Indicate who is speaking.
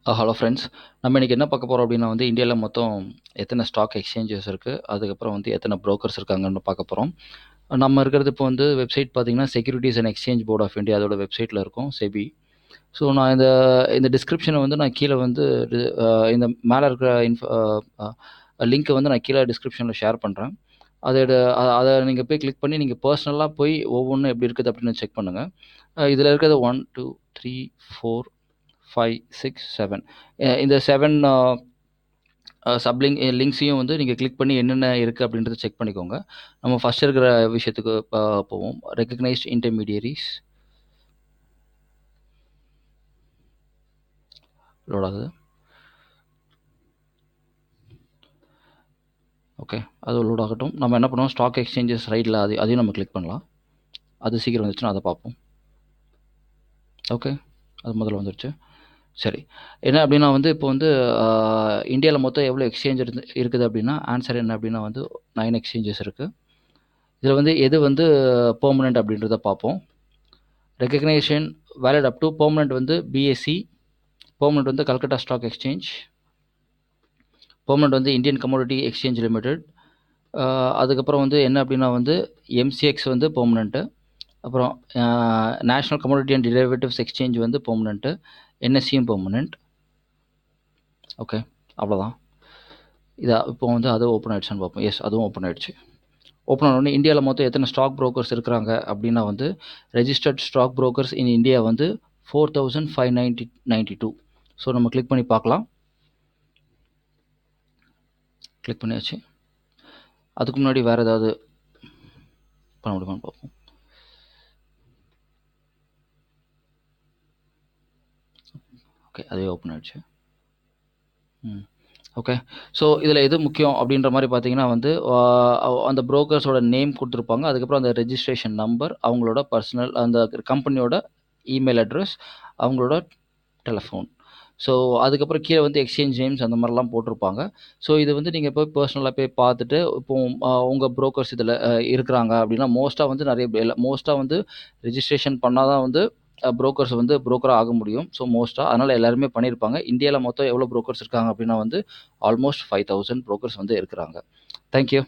Speaker 1: Hello friends. நம்ம இன்னைக்கு என்ன பார்க்க போறோம் அப்படின்னா வந்து இந்தியால மொத்தம் எத்தனை ஸ்டாக் எக்ஸ்சேஞ்சஸ் இருக்கு, அதுக்கப்புறம் வந்து எத்தனை புரோக்கர்ஸ் இருக்காங்கன்னு பார்க்க போறோம். நம்ம இருக்கிறது இப்போ வந்து வெப்சைட் பார்த்தீங்கன்னா, securities and exchange board of India அதோட வெப்சைட்ல இருக்கும், செபி. ஸோ நான் இந்த இந்த டிஸ்கிரிப்ஷனை வந்து நான் கீழே வந்து இந்த மேலே இருக்கிற லிங்க்கை வந்து நான் கீழே டிஸ்கிரிப்ஷனில் ஷேர் பண்ணுறேன். அதோட அதை நீங்கள் போய் கிளிக் பண்ணி நீங்கள் பர்சனலாக போய் ஒவ்வொன்றும் எப்படி இருக்குது அப்படின்னு செக் பண்ணுங்கள். இதில் இருக்கிறது 1 2 3 4 5 6 7 இந்த 7 லிங்க்ஸையும் வந்து நீங்கள் கிளிக் பண்ணி என்னென்ன இருக்குது அப்படின்றத செக் பண்ணிக்கோங்க. நம்ம ஃபர்ஸ்ட் இருக்கிற விஷயத்துக்கு போவோம். ரெகக்னைஸ்ட் இன்டர்மீடியரிஸ் லோட் ஆகுது. ஓகே, அது லோட் ஆகட்டும். நம்ம என்ன பண்ணுவோம், ஸ்டாக் எக்ஸ்சேஞ்சஸ் ரைட்டில் அதையும் நம்ம கிளிக் பண்ணலாம். அது சீக்கிரம் வந்துச்சுன்னா அதை பார்ப்போம். ஓகே, அது முதல்ல வந்துருச்சு. சரி, என்ன அப்படின்னா வந்து இப்போ வந்து இந்தியாவில் மொத்தம் எவ்வளோ எக்ஸ்சேஞ்ச் இருக்குது அப்படின்னா, ஆன்சர் என்ன அப்படின்னா வந்து 9 எக்ஸ்சேஞ்சஸ் இருக்குது. இதில் வந்து எது வந்து பெர்மனெண்ட் அப்படின்றத பார்ப்போம். Recognition valid up to permanent வந்து பிஎஸ்சி, பெர்மனெண்ட் வந்து கல்கட்டா ஸ்டாக் எக்ஸ்சேஞ்ச், பெர்மனெண்ட் வந்து இந்தியன் கமோடிட்டி எக்ஸ்சேஞ்ச் லிமிடெட். அதுக்கப்புறம் வந்து என்ன அப்படின்னா வந்து எம்சிஎக்ஸ் வந்து பெர்மனெண்ட்டு, அப்புறம் national commodity and derivatives exchange வந்து பெர்மனெண்ட்டு, என்எஸ்சியும் பெர்மனெண்ட். ஓகே, அவ்வளோதான். இப்போ வந்து அது ஓப்பன் ஆகிடுச்சான்னு பார்ப்போம். எஸ், அதுவும் ஓப்பன் ஆகிடுச்சு. ஓப்பன் ஆனோடனே இந்தியாவில் மொத்தம் எத்தனை ஸ்டாக் புரோக்கர்ஸ் இருக்கிறாங்க அப்படின்னா வந்து registered stock brokers in India வந்து 4592. ஸோ நம்ம கிளிக் பண்ணி பார்க்கலாம். கிளிக் பண்ணியாச்சு. அதுக்கு முன்னாடி வேறு ஏதாவது பண்ண முடியுமான்னு பார்ப்போம். ஓகே, அதே ஓப்பன் ஆகிடுச்சு. ஓகே, ஸோ இதில் எது முக்கியம் அப்படின்ற மாதிரி பார்த்தீங்கன்னா வந்து அந்த புரோக்கர்ஸோட நேம் கொடுத்துருப்பாங்க. அதுக்கப்புறம் அந்த ரெஜிஸ்ட்ரேஷன் நம்பர், அவங்களோட பர்சனல் அந்த கம்பெனியோட இமெயில் அட்ரஸ், அவங்களோட டெலிஃபோன். ஸோ அதுக்கப்புறம் கீழே வந்து எக்ஸ்சேஞ்ச் நேம்ஸ் அந்த மாதிரிலாம் போட்டிருப்பாங்க. ஸோ இது வந்து நீங்கள் போய் பர்சனலாக போய் பார்த்துட்டு இப்போ உங்கள் புரோக்கர்ஸ் இதில் இருக்கிறாங்க அப்படின்னா மோஸ்ட்டாக வந்து மோஸ்ட்டாக வந்து ரெஜிஸ்ட்ரேஷன் பண்ணால் தான் வந்து புரோக்கர்ஸ் வந்து புரோக்கராக ஆக முடியும். ஸோ மோஸ்ட்டாக அதனால் எல்லாருமே பண்ணியிருப்பாங்க. இந்தியாவில் மொத்தம் எவ்வளோ புரோக்கர்ஸ் இருக்காங்க அப்படின்னா வந்து ஆல்மோஸ்ட் 5000 புரோக்கர்ஸ் வந்து இருக்கிறாங்க. தேங்க்யூ.